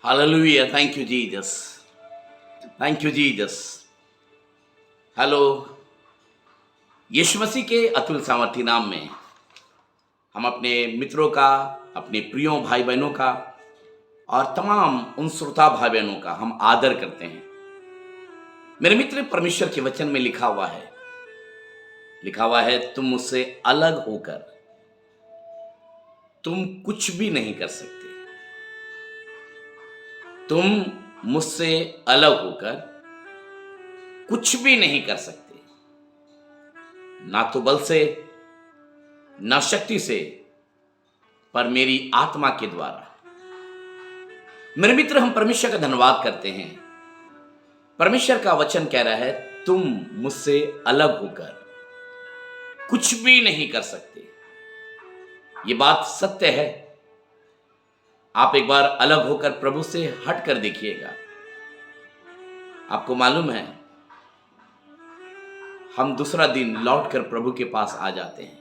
Hallelujah. Thank you, Jesus. Thank you, Jesus. Hello, यीशु मसीह के अतुल सामर्थी नाम में हम अपने मित्रों का, अपने प्रियों भाई बहनों का और तमाम उन श्रोता भाई बहनों का हम आदर करते हैं। मेरे मित्र, परमेश्वर के वचन में लिखा हुआ है तुम मुझसे अलग होकर तुम कुछ भी नहीं कर सकते। तुम मुझसे अलग होकर कुछ भी नहीं कर सकते, ना तो बल से ना शक्ति से, पर मेरी आत्मा के द्वारा। मेरे मित्र, हम परमेश्वर का धन्यवाद करते हैं। परमेश्वर का वचन कह रहा है तुम मुझसे अलग होकर कुछ भी नहीं कर सकते। ये बात सत्य है। आप एक बार अलग होकर प्रभु से हट कर देखिएगा। आपको मालूम है, हम दूसरा दिन लौट कर प्रभु के पास आ जाते हैं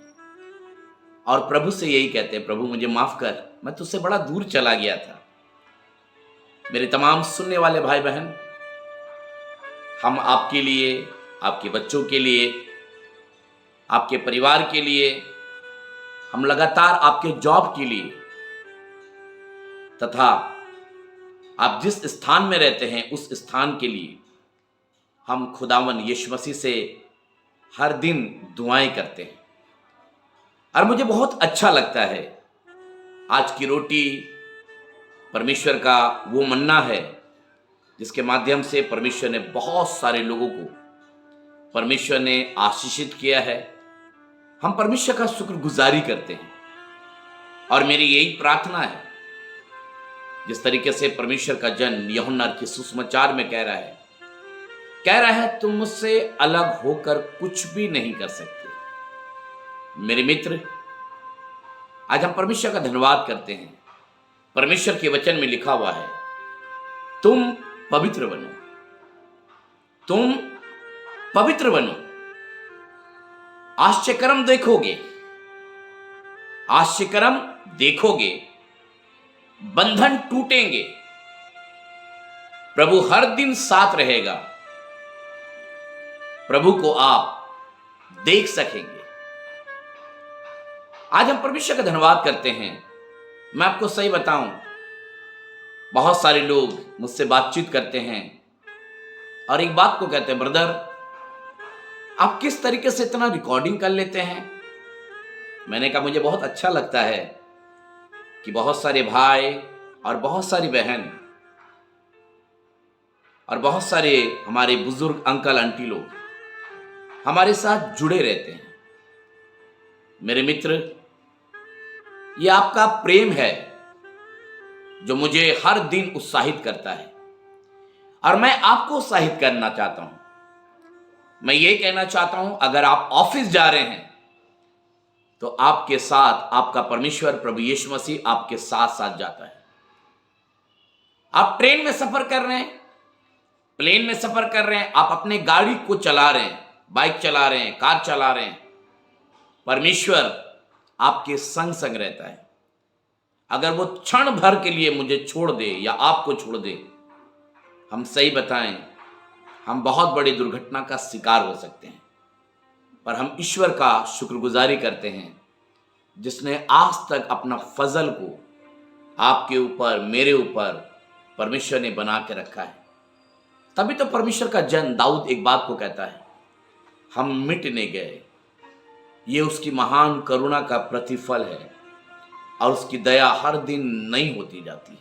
और प्रभु से यही कहते हैं, प्रभु मुझे माफ कर, मैं तुझसे बड़ा दूर चला गया था। मेरे तमाम सुनने वाले भाई बहन, हम आपके लिए, आपके बच्चों के लिए, आपके परिवार के लिए, हम लगातार आपके जॉब के लिए तथा आप जिस स्थान में रहते हैं उस स्थान के लिए हम खुदावन यीशु मसीह से हर दिन दुआएं करते हैं। और मुझे बहुत अच्छा लगता है, आज की रोटी परमेश्वर का वो मन्ना है जिसके माध्यम से परमेश्वर ने बहुत सारे लोगों को परमेश्वर ने आशीषित किया है। हम परमेश्वर का शुक्रगुजारी करते हैं और मेरी यही प्रार्थना है, जिस तरीके से परमेश्वर का जन यूहन्ना के सुसमाचार में कह रहा है तुम मुझसे अलग होकर कुछ भी नहीं कर सकते। मेरे मित्र, आज हम परमेश्वर का धन्यवाद करते हैं। परमेश्वर के वचन में लिखा हुआ है तुम पवित्र बनो, तुम पवित्र बनो, आश्चर्यकर्म देखोगे, आश्चर्यकर्म देखोगे, बंधन टूटेंगे, प्रभु हर दिन साथ रहेगा, प्रभु को आप देख सकेंगे। आज हम परमेश्वर का धन्यवाद करते हैं। मैं आपको सही बताऊं, बहुत सारे लोग मुझसे बातचीत करते हैं और एक बात को कहते हैं, ब्रदर आप किस तरीके से इतना रिकॉर्डिंग कर लेते हैं। मैंने कहा मुझे बहुत अच्छा लगता है कि बहुत सारे भाई और बहुत सारी बहन और बहुत सारे हमारे बुजुर्ग अंकल आंटी लोग हमारे साथ जुड़े रहते हैं। मेरे मित्र, ये आपका प्रेम है जो मुझे हर दिन उत्साहित करता है और मैं आपको उत्साहित करना चाहता हूं। मैं ये कहना चाहता हूं, अगर आप ऑफिस जा रहे हैं तो आपके साथ आपका परमेश्वर प्रभु यीशु मसीह आपके साथ साथ जाता है। आप ट्रेन में सफर कर रहे हैं, प्लेन में सफर कर रहे हैं, आप अपने गाड़ी को चला रहे हैं, बाइक चला रहे हैं, कार चला रहे हैं, परमेश्वर आपके संग संग रहता है। अगर वो क्षण भर के लिए मुझे छोड़ दे या आपको छोड़ दे, हम सही बताएं, हम बहुत बड़ी दुर्घटना का शिकार हो सकते हैं। पर हम ईश्वर का शुक्रगुजारी करते हैं जिसने आज तक अपना फजल को आपके ऊपर, मेरे ऊपर परमेश्वर ने बना के रखा है। तभी तो परमेश्वर का जन दाऊद एक बात को कहता है, हम मिट नहीं गए, ये उसकी महान करुणा का प्रतिफल है और उसकी दया हर दिन नई होती जाती है।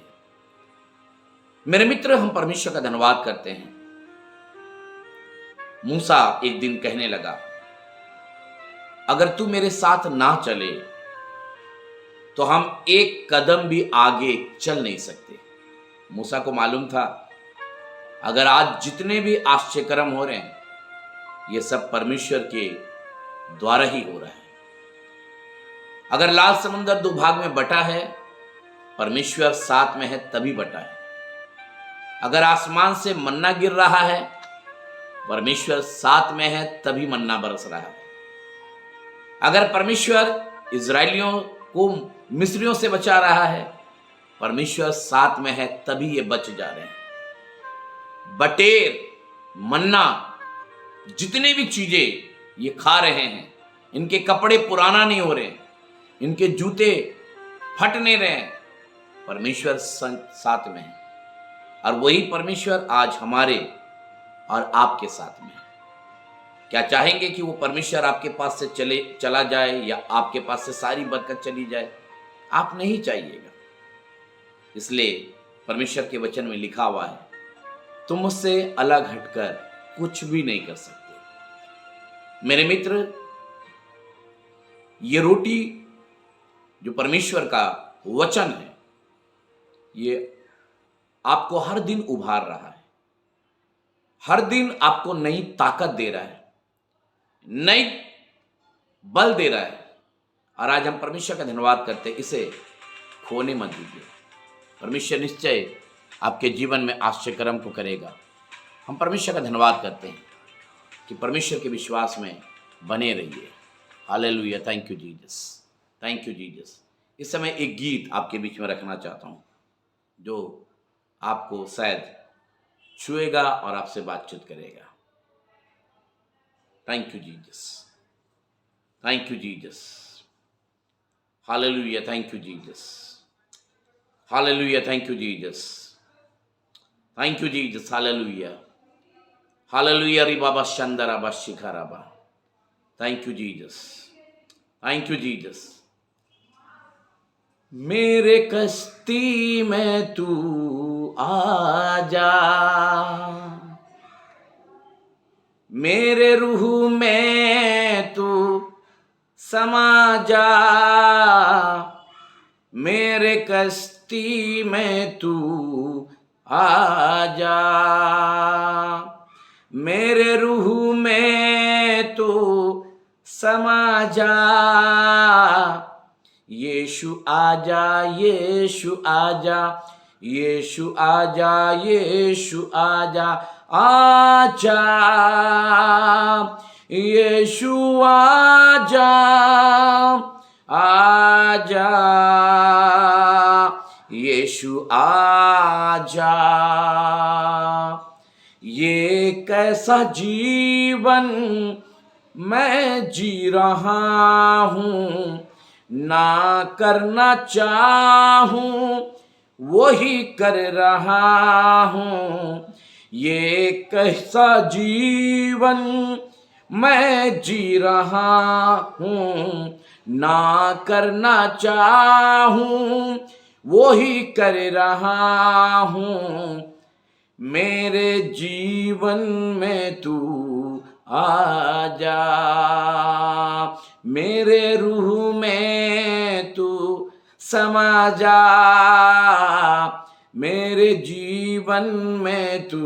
मेरे मित्र, हम परमेश्वर का धन्यवाद करते हैं। मूसा एक दिन कहने लगा, अगर तू मेरे साथ ना चले तो हम एक कदम भी आगे चल नहीं सकते। मूसा को मालूम था, अगर आज जितने भी आश्चर्यकर्म हो रहे हैं ये सब परमेश्वर के द्वारा ही हो रहा है। अगर लाल समुद्र दो भाग में बटा है, परमेश्वर साथ में है तभी बटा है। अगर आसमान से मन्ना गिर रहा है, परमेश्वर साथ में है तभी मन्ना बरस रहा है। अगर परमेश्वर इजराइलियों को मिस्रियों से बचा रहा है, परमेश्वर साथ में है तभी ये बच जा रहे हैं। बटेर, मन्ना, जितने भी चीजें ये खा रहे हैं, इनके कपड़े पुराना नहीं हो रहे, इनके जूते फट नहीं रहे, परमेश्वर साथ में है। और वही परमेश्वर आज हमारे और आपके साथ में है। क्या चाहेंगे कि वो परमेश्वर आपके पास से चला जाए या आपके पास से सारी बरकत चली जाए? आप नहीं चाहिएगा। इसलिए परमेश्वर के वचन में लिखा हुआ है, तुम मुझसे अलग हटकर कुछ भी नहीं कर सकते। मेरे मित्र, ये रोटी जो परमेश्वर का वचन है, ये आपको हर दिन उभार रहा है, हर दिन आपको नई ताकत दे रहा है, नई बल दे रहा है। और आज हम परमेश्वर का धन्यवाद करते हैं। इसे खोने मत दीजिए। परमेश्वर निश्चय आपके जीवन में आश्चर्य कर्म को करेगा। हम परमेश्वर का धन्यवाद करते हैं कि परमेश्वर के विश्वास में बने रहिए। Hallelujah. Thank you Jesus, thank you Jesus. इस समय एक गीत आपके बीच में रखना चाहता हूँ जो आपको शायद छुएगा और आपसे बातचीत करेगा। Thank you Jesus, thank you Jesus. Hallelujah. Thank you Jesus, hallelujah. Thank you Jesus, thank you Jesus. Hallelujah, hallelujah. री बाबा शंदरा बा शिखराबा। Thank you Jesus, thank you Jesus. मेरे कश्ती में तू आ जा, मेरे रूह में तू समा जा, मेरे कश्ती में तू आ जा, मेरे रूह में तू समा जा। यीशु आजा, यीशु आजा, यीशु आजा, यीशु आजा, आजा यीशु आजा, आजा यीशु आजा। ये कैसा जीवन मैं जी रहा हूँ, ना करना चाहूं वही कर रहा हूँ। ये कैसा जीवन मैं जी रहा हूँ, ना करना चाहूं वही कर रहा हूँ। मेरे जीवन में तू आ जा, मेरे रूह में तू समा जा, मेरे जीवन में तू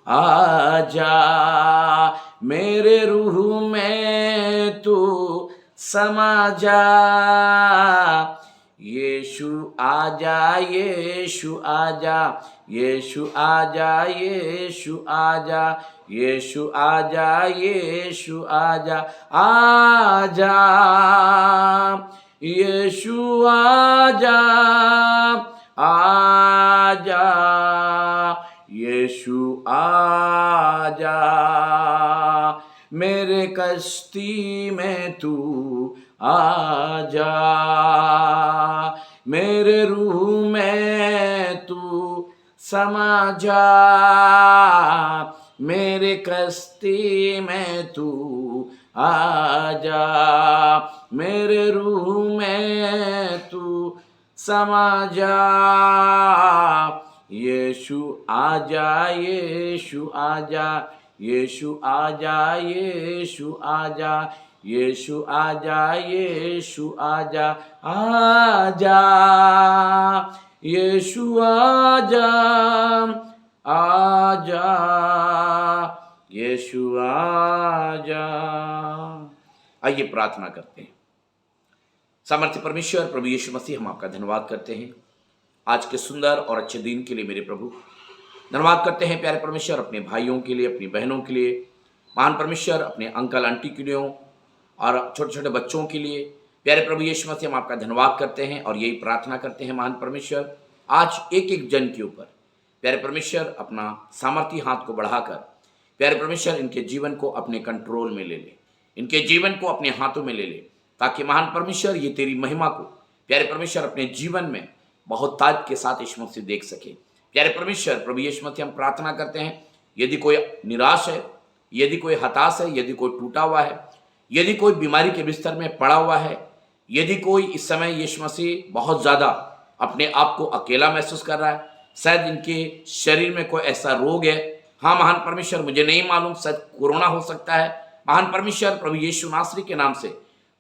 आ जा, मेरे रूह में तू समा जा। यीशु आजा, यीशु आजा, यीशु आजा, यीशु आजा, यीशु आजा, यीशु आजा, आजा यीशु आजा, आजा यीशु आजा। मेरे कश्ती में तू आजा, मेरे रूह में तू समा जा, मेरे कश्ती में तू आजा, मेरे रूह में तू समा जा। यीशु आजा, यीशु आजा, यीशु आजा, यीशु आजा, यीशु आजा, यीशु आजा, आजा यीशु आजा, आजा यीशु आजा। आइए प्रार्थना करते हैं। सामर्थ्य परमेश्वर प्रभु यीशु मसीह, हम आपका धन्यवाद करते हैं आज के सुंदर और अच्छे दिन के लिए। मेरे प्रभु धन्यवाद करते हैं प्यारे परमेश्वर अपने भाइयों के लिए, अपनी बहनों के लिए, महान परमेश्वर अपने अंकल आंटी के लिए और छोटे छोटे बच्चों के लिए। प्यारे प्रभु यीशु मसीह, हम आपका धन्यवाद करते हैं और यही प्रार्थना करते हैं महान परमेश्वर आज एक एक जन के ऊपर प्यारे परमेश्वर अपना सामर्थी हाथ को बढ़ाकर प्यारे परमेश्वर इनके जीवन को अपने कंट्रोल में ले ले, इनके जीवन को अपने हाथों में ले ले, ताकि महान परमेश्वर ये तेरी महिमा को प्यारे परमेश्वर अपने जीवन में बहुत ताज के साथ यीशु मसीह देख सके। प्यारे परमेश्वर प्रभु यीशु मसीह हम प्रार्थना करते हैं, यदि कोई निराश है, यदि कोई हताश है, यदि कोई टूटा हुआ है, यदि कोई बीमारी के बिस्तर में पड़ा हुआ है, यदि कोई इस समय यीशु मसीह बहुत ज़्यादा अपने आप को अकेला महसूस कर रहा है, शायद इनके शरीर में कोई ऐसा रोग है, हाँ महान परमेश्वर मुझे नहीं मालूम, शायद कोरोना हो सकता है। महान परमेश्वर प्रभु यीशु नासरी के नाम से,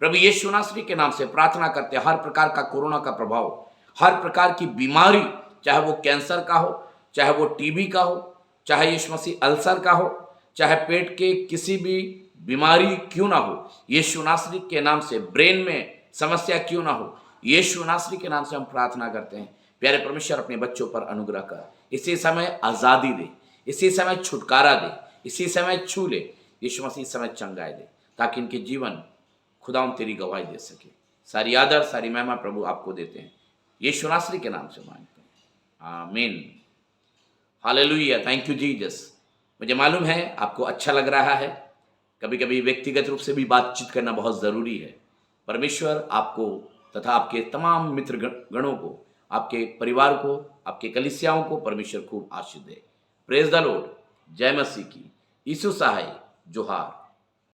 प्रभु यीशु नासरी के नाम से प्रार्थना करते हैं, हर प्रकार का कोरोना का प्रभाव, हर प्रकार की बीमारी, चाहे वो कैंसर का हो, चाहे वो टीबी का हो, चाहे यीशु मसीह अल्सर का हो, चाहे पेट के किसी भी बीमारी क्यों ना हो, यीशु नासरी के नाम से ब्रेन में समस्या क्यों ना हो, यीशु नासरी के नाम से हम प्रार्थना करते हैं। प्यारे परमेश्वर अपने बच्चों पर अनुग्रह कर, इसी समय आज़ादी दे, इसी समय छुटकारा दे, इसी समय छू ले, यीशु मसीह समय चंगाई दे, ताकि इनके जीवन खुदा तेरी गवाही दे सके। सारी आदर सारी महिमा प्रभु आपको देते हैं, यीशु नासरी के नाम से मांगते हैं, आमीन। Hallelujah, thank you Jesus. मुझे मालूम है आपको अच्छा लग रहा है, कभी कभी व्यक्तिगत रूप से भी बातचीत करना बहुत ज़रूरी है। परमेश्वर आपको तथा आपके तमाम मित्र गणों को, आपके परिवार को, आपके कलीसियाओं को परमेश्वर खूब आशीष दे। प्रेज द लॉर्ड, जय मसीह की, यीशु सहाय, जोहार।